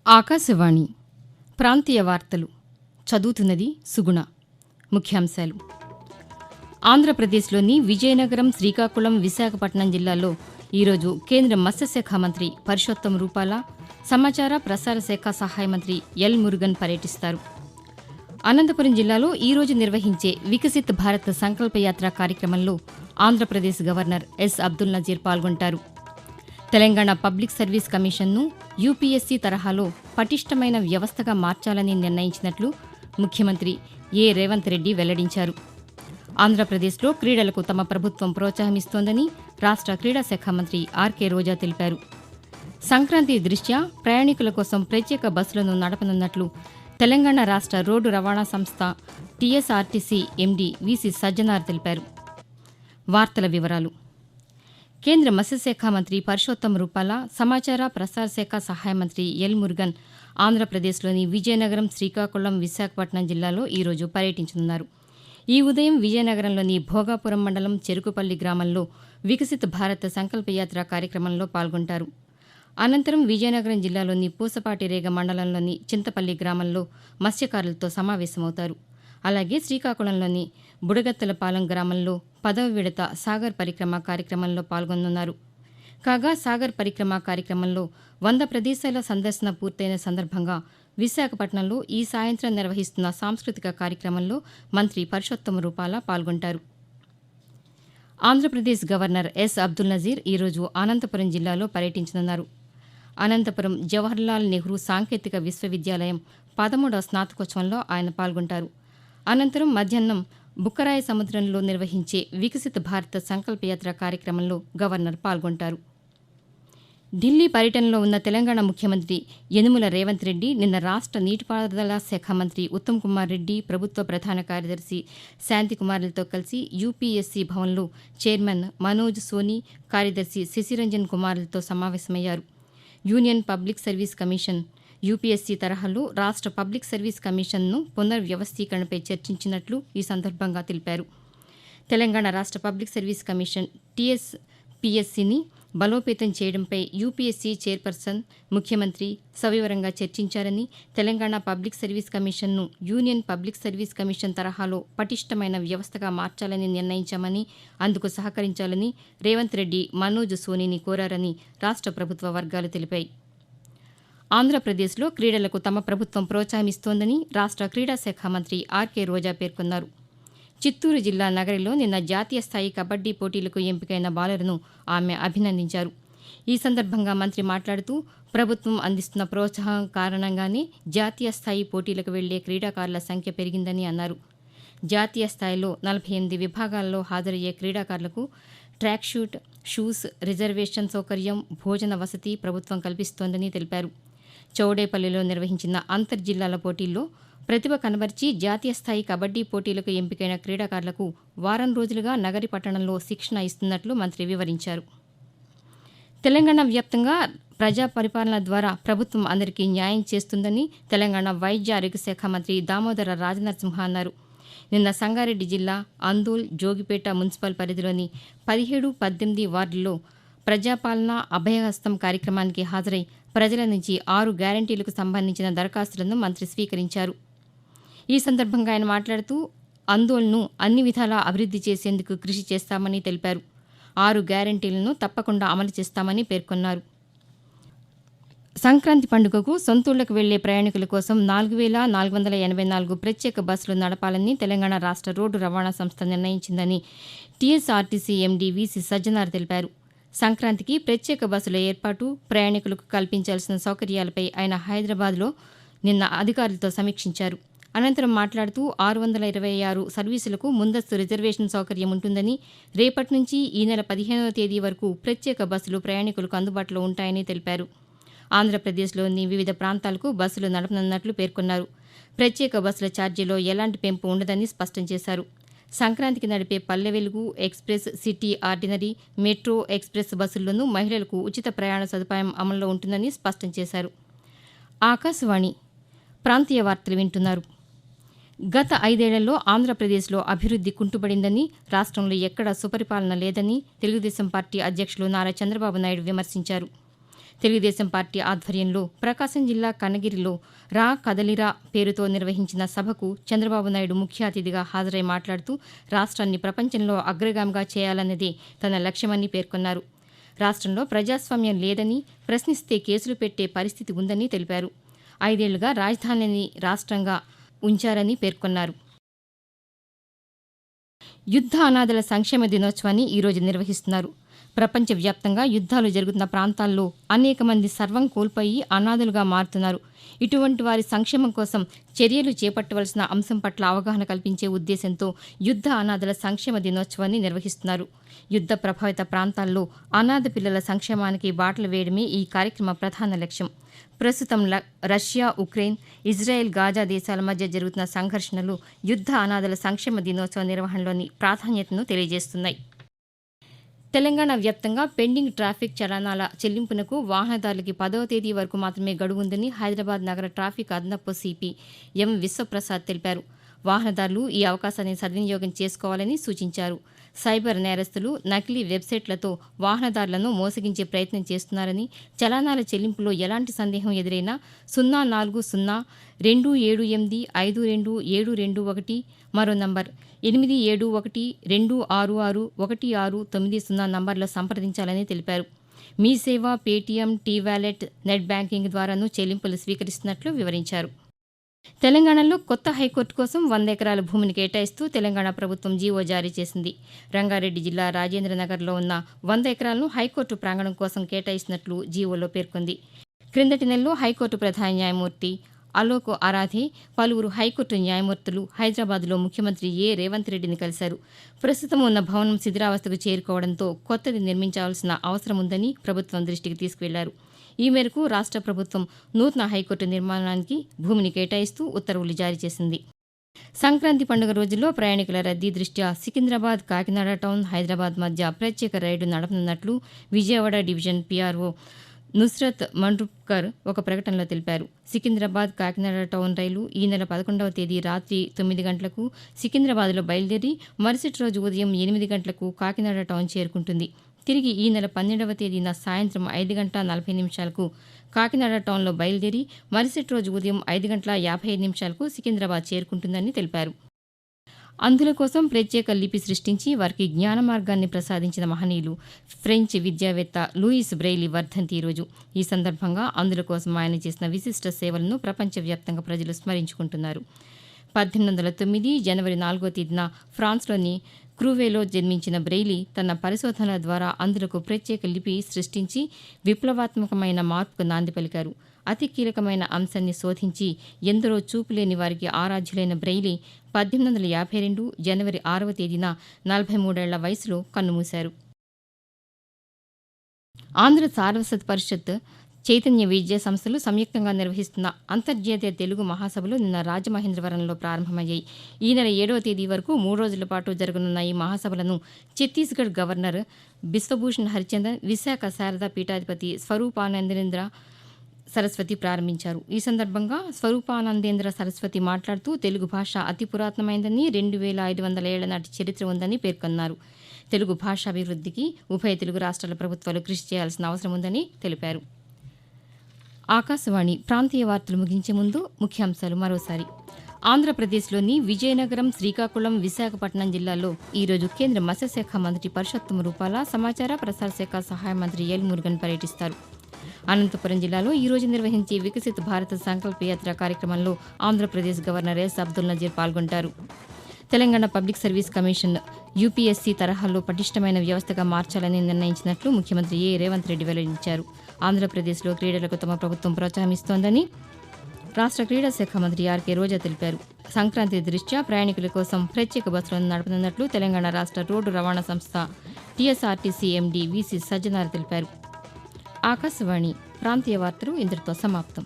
ఆకాశవాణి ప్రాంతీయ వార్తలు చదువుతున్నది సుగుణ. ముఖ్యాంశాలు. ఆంధ్రప్రదేశ్లోని విజయనగరం, శ్రీకాకుళం, విశాఖపట్నం జిల్లాల్లో ఈరోజు కేంద్ర మత్స్యశాఖ మంత్రి పరశోత్తం రూపాల, సమాచార ప్రసార శాఖ సహాయ మంత్రి ఎల్ మురుగన్ పర్యటిస్తారు. అనంతపురం జిల్లాలో ఈరోజు నిర్వహించే వికసిత్ భారత్ సంకల్పయాత్ర కార్యక్రమంలో ఆంధ్రప్రదేశ్ గవర్నర్ ఎస్ అబ్దుల్ నజీర్ పాల్గొంటారు. తెలంగాణ పబ్లిక్ సర్వీస్ కమిషన్ను యూపీఎస్సీ తరహాలో పటిష్టమైన వ్యవస్థగా మార్చాలని నిర్ణయించినట్లు ముఖ్యమంత్రి ఏ రేవంత్ రెడ్డి వెల్లడించారు. ఆంధ్రప్రదేశ్లో క్రీడలకు తమ ప్రభుత్వం ప్రోత్సాహమిస్తోందని రాష్ట్ర క్రీడా శాఖ మంత్రి ఆర్కే రోజా తెలిపారు. సంక్రాంతి దృష్ట్యా ప్రయాణికుల కోసం ప్రత్యేక బస్సులను నడపనున్నట్లు తెలంగాణ రాష్ట్ర రోడ్డు రవాణా సంస్థ టీఎస్ఆర్టీసీ ఎండీ వీసీ సజ్జనార్ తెలిపారు. వార్తల వివరాలు. కేంద్ర మత్స్యశాఖ మంత్రి పరశోత్తం రూపాల, సమాచార ప్రసార శాఖ సహాయ మంత్రి ఎల్ మురుగన్ ఆంధ్రప్రదేశ్లోని విజయనగరం, శ్రీకాకుళం, విశాఖపట్నం జిల్లాలో ఈరోజు పర్యటించనున్నారు. ఈ ఉదయం విజయనగరంలోని భోగాపురం మండలం చెరుకుపల్లి గ్రామంలో వికసిత్ భారత్ సంకల్పయాత్ర కార్యక్రమంలో పాల్గొంటారు. అనంతరం విజయనగరం జిల్లాలోని పూసపాటిరేగ మండలంలోని చింతపల్లి గ్రామంలో మత్స్యకారులతో సమావేశమవుతారు. అలాగే శ్రీకాకుళంలోని బుడగత్తలపాలెం గ్రామంలో 10వ విడత సాగర్ పరిక్రమ కార్యక్రమంలో పాల్గొనున్నారు. కాగా సాగర్ పరిక్రమ కార్యక్రమంలో 100 ప్రదేశాల సందర్శన పూర్తయిన సందర్భంగా విశాఖపట్నంలో ఈ సాయంత్రం నిర్వహిస్తున్న సాంస్కృతిక కార్యక్రమంలో మంత్రి పరశోత్తం రూపాల పాల్గొంటారు. ఆంధ్రప్రదేశ్ గవర్నర్ ఎస్ అబ్దుల్ నజీర్ ఈరోజు అనంతపురం జిల్లాలో పర్యటించనున్నారు. అనంతపురం జవహర్లాల్ నెహ్రూ సాంకేతిక విశ్వవిద్యాలయం 13వ స్నాతకోత్సవంలో ఆయన పాల్గొంటారు. అనంతరం మధ్యాహ్నం బుక్కరాయ సముద్రంలో నిర్వహించే వికసిత్ భారత్ సంకల్పయాత్ర కార్యక్రమంలో గవర్నర్ పాల్గొంటారు. ఢిల్లీ పర్యటనలో ఉన్న తెలంగాణ ముఖ్యమంత్రి యనుమల రేవంత్ రెడ్డి నిన్న రాష్ట్ర నీటిపారుదల శాఖ మంత్రి ఉత్తమ్ కుమార్ రెడ్డి, ప్రభుత్వ ప్రధాన కార్యదర్శి శాంతికుమార్లతో కలిసి యూపీఎస్సీ భవన్లో చైర్మన్ మనోజ్ సోనీ, కార్యదర్శి శశిరంజన్ కుమార్లతో సమావేశమయ్యారు. Union public service commission UPSC తరహాలో రాష్ట్ర పబ్లిక్ సర్వీస్ కమిషన్ను పునర్వ్యవస్థీకరణపై చర్చించినట్లు ఈ సందర్భంగా తెలిపారు. తెలంగాణ రాష్ట్ర పబ్లిక్ సర్వీస్ కమిషన్ టీఎస్పీఎస్సీని బలోపేతం చేయడంపై యూపీఎస్సీ చైర్పర్సన్, ముఖ్యమంత్రి సవివరంగా చర్చించారని, తెలంగాణ పబ్లిక్ సర్వీస్ కమిషన్ను యూనియన్ పబ్లిక్ సర్వీస్ కమిషన్ తరహాలో పటిష్టమైన వ్యవస్థగా మార్చాలని నిర్ణయించామని, అందుకు సహకరించాలని రేవంత్ రెడ్డి మనోజ్ సోనీని కోరారని రాష్ట్ర ప్రభుత్వ వర్గాలు తెలిపాయి. ఆంధ్రప్రదేశ్లో క్రీడలకు తమ ప్రభుత్వం ప్రోత్సాహమిస్తోందని రాష్ట్ర క్రీడా శాఖ మంత్రి ఆర్కే రోజా పేర్కొన్నారు. చిత్తూరు జిల్లా నగరిలో నిన్న జాతీయ స్థాయి కబడ్డీ పోటీలకు ఎంపికైన బాలలను ఆమె అభినందించారు. ఈ సందర్భంగా మంత్రి మాట్లాడుతూ, ప్రభుత్వం అందిస్తున్న ప్రోత్సాహం కారణంగానే జాతీయ స్థాయి పోటీలకు వెళ్లే క్రీడాకారుల సంఖ్య పెరిగిందని అన్నారు. జాతీయ స్థాయిలో 48 విభాగాల్లో హాజరయ్యే క్రీడాకారులకు ట్రాక్ షూట్, షూస్, రిజర్వేషన్ సౌకర్యం, భోజన వసతి ప్రభుత్వం కల్పిస్తోందని తెలిపారు. చౌడేపల్లిలో నిర్వహించిన అంతర్జిల్లాల పోటీల్లో ప్రతిభ కనబర్చి జాతీయ స్థాయి కబడ్డీ పోటీలకు ఎంపికైన క్రీడాకారులకు వారం రోజులుగా నగరి పట్టణంలో శిక్షణ ఇస్తున్నట్లు మంత్రి వివరించారు. తెలంగాణ వ్యాప్తంగా ప్రజా పరిపాలన ద్వారా ప్రభుత్వం అందరికీ న్యాయం చేస్తుందని తెలంగాణ వైద్య ఆరోగ్య శాఖ మంత్రి దామోదర రాజనరసింహ అన్నారు. నిన్న సంగారెడ్డి జిల్లా అందోల్, జోగిపేట మున్సిపల్ పరిధిలోని 17, 18 వార్డుల్లో ప్రజాపాలన అభయహస్తం కార్యక్రమానికి హాజరై ప్రజల నుంచి 6 గ్యారంటీలకు సంబంధించిన దరఖాస్తులను మంత్రి స్వీకరించారు. ఈ సందర్భంగా ఆయన మాట్లాడుతూ, అందోల్ను అన్ని విధాలా అభివృద్ధి చేసేందుకు కృషి చేస్తామని తెలిపారు. 6 గ్యారంటీలను తప్పకుండా అమలు చేస్తామని పేర్కొన్నారు. సంక్రాంతి పండుగకు సొంతూళ్లకు వెళ్లే ప్రయాణికుల కోసం 4484 ప్రత్యేక బస్సులు నడపాలని తెలంగాణ రాష్ట్ర రోడ్డు రవాణా సంస్థ నిర్ణయించిందని టీఎస్ఆర్టీసీ ఎండీ వీసీ సజ్జనార్ తెలిపారు. సంక్రాంతికి ప్రత్యేక బస్సుల ఏర్పాటు, ప్రయాణికులకు కల్పించాల్సిన సౌకర్యాలపై ఆయన హైదరాబాద్లో నిన్న అధికారులతో సమీక్షించారు. అనంతరం మాట్లాడుతూ 626 సర్వీసులకు ముందస్తు రిజర్వేషన్ సౌకర్యం ఉంటుందని, రేపటి నుంచి ఈ నెల 15వ తేదీ వరకు ప్రత్యేక బస్సులు ప్రయాణికులకు అందుబాటులో ఉంటాయని తెలిపారు. ఆంధ్రప్రదేశ్లోని వివిధ ప్రాంతాలకు బస్సులు నడపనున్నట్లు పేర్కొన్నారు. ప్రత్యేక బస్సుల ఛార్జీలో ఎలాంటి పెంపు ఉండదని స్పష్టం చేశారు. సంక్రాంతికి నడిపే Palle Velugu, express, city ordinary, metro, express బస్సుల్లోనూ మహిళలకు ఉచిత ప్రయాణ సదుపాయం అమల్లో ఉంటుందని స్పష్టం చేశారు. ఆకాశవాణి ప్రాంతీయ వార్తలు వింటున్నారు. గత 5 ఏళ్లలో ఆంధ్రప్రదేశ్లో అభివృద్ధి కుంటుపడిందని, రాష్ట్రంలో ఎక్కడా సుపరిపాలన లేదని తెలుగుదేశం పార్టీ అధ్యక్షులు నారా చంద్రబాబు నాయుడు విమర్శించారు. తెలుగుదేశం పార్టీ ఆధ్వర్యంలో ప్రకాశం జిల్లా కనగిరిలో రా కదలిరా పేరుతో నిర్వహించిన సభకు చంద్రబాబు నాయుడు ముఖ్య అతిథిగా హాజరై మాట్లాడుతూ రాష్ట్రాన్ని ప్రపంచంలో అగ్రగామిగా చేయాలన్నదే తన లక్ష్యమని పేర్కొన్నారు. రాష్ట్రంలో ప్రజాస్వామ్యం లేదని, ప్రశ్నిస్తే కేసులు పెట్టే పరిస్థితి ఉందని తెలిపారు. 5 ఏళ్లుగా రాజధానిని రాష్ట్రంగా ఉంచారని పేర్కొన్నారు. యుద్ధ అనాథల సంక్షేమ దినోత్సవాన్ని ఈరోజు నిర్వహిస్తున్నారు. ప్రపంచవ్యాప్తంగా యుద్ధాలు జరుగుతున్న ప్రాంతాల్లో అనేక మంది సర్వం కోల్పోయి అనాథలుగా మారుతున్నారు. ఇటువంటి వారి సంక్షేమం కోసం చర్యలు చేపట్టవలసిన అంశం పట్ల అవగాహన కల్పించే ఉద్దేశంతో యుద్ధ అనాథల సంక్షేమ దినోత్సవాన్ని నిర్వహిస్తున్నారు. యుద్ధ ప్రభావిత ప్రాంతాల్లో అనాథ పిల్లల సంక్షేమానికి బాటలు వేయడమే ఈ కార్యక్రమ ప్రధాన లక్ష్యం. ప్రస్తుతం రష్యా, ఉక్రెయిన్, ఇజ్రాయెల్, గాజా దేశాల మధ్య జరుగుతున్న సంఘర్షణలు యుద్ధ అనాథల సంక్షేమ దినోత్సవ నిర్వహణలోని ప్రాధాన్యతను తెలియజేస్తున్నాయి. తెలంగాణ వ్యాప్తంగా పెండింగ్ ట్రాఫిక్ చలానాల చెల్లింపునకు వాహనదారులకి 10వ తేదీ వరకు మాత్రమే గడువు ఉందని హైదరాబాద్ నగర ట్రాఫిక్ అదనపు సిపి ఎం విశ్వప్రసాద్ తెలిపారు. వాహనదారులు ఈ అవకాశాన్ని సద్వినియోగం చేసుకోవాలని సూచించారు. సైబర్ నేరస్తులు నకిలీ వెబ్సైట్లతో వాహనదారులను మోసగించే ప్రయత్నం చేస్తున్నారని, చలానాల చెల్లింపులో ఎలాంటి సందేహం ఎదురైనా 04078525221 మరో నంబర్ 8712661690 నంబర్లో సంప్రదించాలని తెలిపారు. Mee Seva, Paytm, T wallet, net banking ద్వారానూ చెల్లింపులు స్వీకరిస్తున్నట్లు వివరించారు. తెలంగాణలో కొత్త హైకోర్టు కోసం 100 ఎకరాల భూమిని కేటాయిస్తూ తెలంగాణ ప్రభుత్వం జీవో జారీ చేసింది. రంగారెడ్డి జిల్లా రాజేంద్రనగర్లో ఉన్న 100 ఎకరాలను హైకోర్టు ప్రాంగణం కోసం కేటాయిస్తున్నట్లు జీవోలో పేర్కొంది. క్రిందటి నెలలో హైకోర్టు ప్రధాన న్యాయమూర్తి అలోక్ ఆరాధే, పలువురు హైకోర్టు న్యాయమూర్తులు హైదరాబాద్లో ముఖ్యమంత్రి రేవంత్ రెడ్డిని కలిశారు. ప్రస్తుతం ఉన్న భవనం శిథిలావస్థకు చేరుకోవడంతో కొత్తది నిర్మించాల్సిన అవసరం ఉందని ప్రభుత్వం దృష్టికి తీసుకువెళ్లారు. ఈ మేరకు రాష్ట్ర ప్రభుత్వం నూతన హైకోర్టు నిర్మాణానికి భూమిని కేటాయిస్తూ ఉత్తర్వులు జారీ చేసింది. సంక్రాంతి పండుగ రోజుల్లో ప్రయాణికుల రద్దీ దృష్ట్యా సికింద్రాబాద్, కాకినాడ టౌన్, హైదరాబాద్ మధ్య ప్రత్యేక రైలు నడపనున్నట్లు విజయవాడ డివిజన్ పీఆర్ఓ నుస్రత్ మండ్రుప్కర్ ఒక ప్రకటనలో తెలిపారు. సికింద్రాబాద్, కాకినాడ టౌన్ రైలు ఈ నెల 11వ తేదీ రాత్రి 9 గంటలకు సికింద్రాబాద్లో బయలుదేరి మరుసటి రోజు ఉదయం 8 గంటలకు కాకినాడ టౌన్ చేరుకుంటుంది. తిరిగి ఈ నెల 12వ తేదీన సాయంత్రం 5:40 కాకినాడ టౌన్లో బయలుదేరి మరుసటి రోజు ఉదయం 5:55 సికింద్రాబాద్ చేరుకుంటుందని తెలిపారు. అంధుల కోసం ప్రత్యేక లిపి సృష్టించి వారికి జ్ఞాన మార్గాన్ని ప్రసాదించిన మహనీయులు ఫ్రెంచ్ విద్యావేత్త లూయిస్ బ్రెయిలీ వర్ధంతి ఈరోజు. ఈ సందర్భంగా అంధుల కోసం ఆయన చేసిన విశిష్ట సేవలను ప్రపంచవ్యాప్తంగా ప్రజలు స్మరించుకుంటున్నారు. 1809 జనవరి 4వ తేదీన ఫ్రాన్స్లోని క్రూవేలో జన్మించిన బ్రెయిలీ తన పరిశోధనల ద్వారా అంధులకు ప్రత్యేక లిపి సృష్టించి విప్లవాత్మకమైన మార్పుకు నాంది పలికారు. అతి కీలకమైన అంశాన్ని శోధించి ఎందరో చూపులేని వారికి ఆరాధ్యులైన బ్రెయిలీ 1852 జనవరి 6వ తేదీన 43 ఏళ్ల వయసులో కన్నుమూశారు. ఆంధ్ర సారస్వత పరిషత్, చైతన్య విద్యా సంస్థలు సంయుక్తంగా నిర్వహిస్తున్న అంతర్జాతీయ తెలుగు మహాసభలు నిన్న రాజమహేంద్రవరంలో ప్రారంభమయ్యాయి. ఈ నెల 7వ తేదీ వరకు 3 రోజుల పాటు జరగనున్న ఈ మహాసభలను ఛత్తీస్గఢ్ గవర్నర్ బిశ్వభూషణ్ హరిచందన్, విశాఖ శారదా పీఠాధిపతి స్వరూపానందేంద్ర సరస్వతి ప్రారంభించారు. ఈ సందర్భంగా స్వరూపానందేంద్ర సరస్వతి మాట్లాడుతూ తెలుగు భాష అతి పురాతనమైందని, 2500 ఏళ్ల నాటి చరిత్ర ఉందని పేర్కొన్నారు. తెలుగు భాషాభివృద్ధికి ఉభయ తెలుగు రాష్ట్రాల ప్రభుత్వాలు కృషి చేయాల్సిన అవసరం ఉందని తెలిపారు. ఆకాశవాణి ప్రాంతీయ వార్తలు ముగించే ముందు ముఖ్యాంశాలు మరోసారి. ఆంధ్రప్రదేశ్లోని విజయనగరం, శ్రీకాకుళం, విశాఖపట్నం జిల్లాల్లో ఈరోజు కేంద్ర మత్స్యశాఖ మంత్రి పరషోత్తమ రూపాల, సమాచార ప్రసార శాఖ సహాయ మంత్రి ఎల్ మురుగన్ పర్యటిస్తారు. అనంతపురం జిల్లాలో ఈరోజు నిర్వహించే వికసిత్ భారత్ సంకల్ప యాత్ర కార్యక్రమంలో ఆంధ్రప్రదేశ్ గవర్నర్ ఎస్ అబ్దుల్ నజీర్ పాల్గొంటారు. Telangana public service commission UPSC తరహాలో పటిష్టమైన వ్యవస్థగా మార్చాలని నిర్ణయించినట్లు ముఖ్యమంత్రి రేవంత్ రెడ్డి వెల్లడించారు. ఆంధ్రప్రదేశ్లో క్రీడలకు తమ ప్రభుత్వం ప్రోత్సాహమిస్తోందని రాష్ట్ర క్రీడా శాఖ మంత్రి ఆర్కే రోజా తెలిపారు. సంక్రాంతి దృష్ట్యా ప్రయాణికుల కోసం ప్రత్యేక బస్సులను నడపనున్నట్లు తెలంగాణ రాష్ట్ర రోడ్డు రవాణా సంస్థ టీఎస్ఆర్టీసీ ఎండీ వీసీ సజ్జనార్ తెలిపారు. ఆకాశవాణి ప్రాంతీయ వార్తలు ఇంతటితో సమాప్తం.